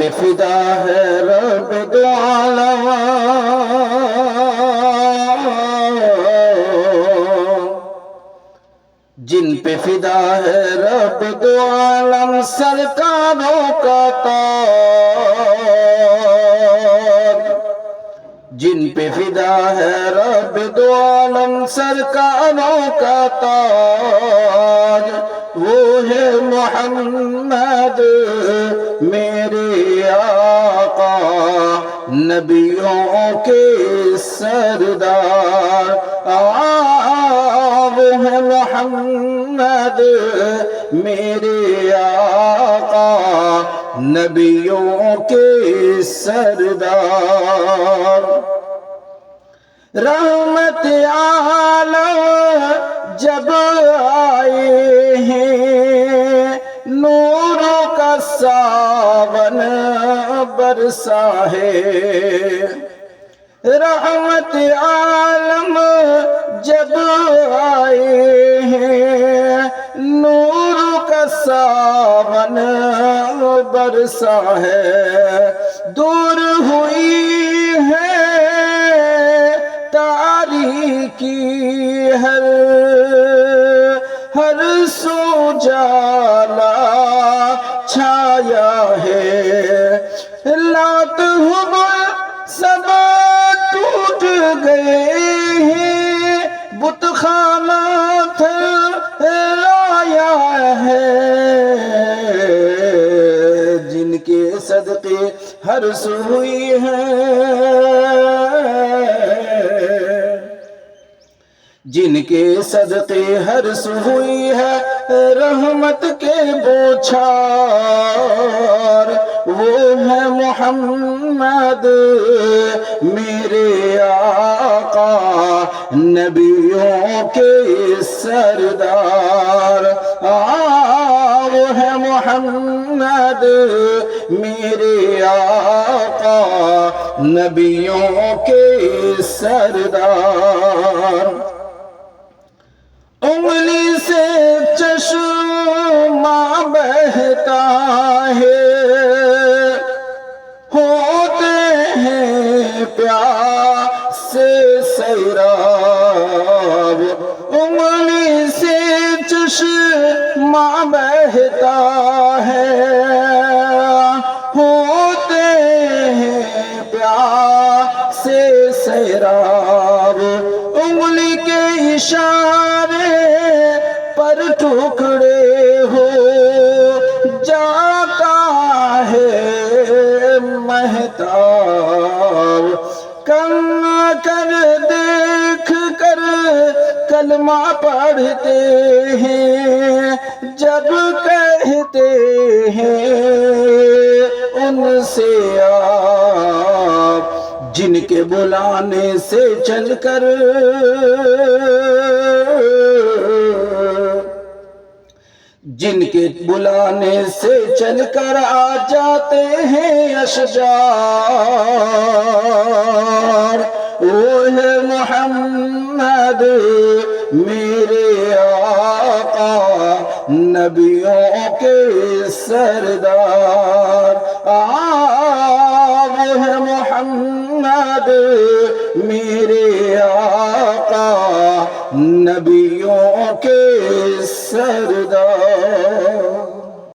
पे फिदा है रब दो आलम, जिन पे फिदा है रब दो आलम सरकारों का ताज, जिन पे फिदा है रब दो आलम सरकारों का ताज, वो है मोहम्मद मेरे आका नबियों के सरदार। वो है मोहम्मद मेरे आका नबियों के सरदार। रहमत आलम जब आए हैं नूरों का सावन बरसा है। रहमत आलम जब आए हैं नूरों का सावन बरसा है। दूर हुई है तारीकी हर सो जाला छाया है। लात हुबल सब टूट गए हैं, बुतखाना लाया है। जिनके सदके हर सो हुई है, जिनके सदके हर सो हुई है रहमत के बौछार, वो है मोहम्मद मेरे आका नबियों के सरदार। वो है मोहम्मद मेरे आका नबियों के सरदार। उंगली से चश्मा बहता है, होते हैं प्यासे सैराब। उंगली से चश्मा बहता है, होते हैं प्यासे सैराब। उंगली के इशारे पर टुकड़े हो जाता है महताब। कम कर देख कर कलमा पढ़ते हैं, जब कहते हैं उनसे आप, जिनके बुलाने से चलकर जिनके बुलाने से चलकर आ जाते हैं अशजार। वो है मोहम्मद मेरे आका नबियों के सरदार। वो है मोहम्मद मेरे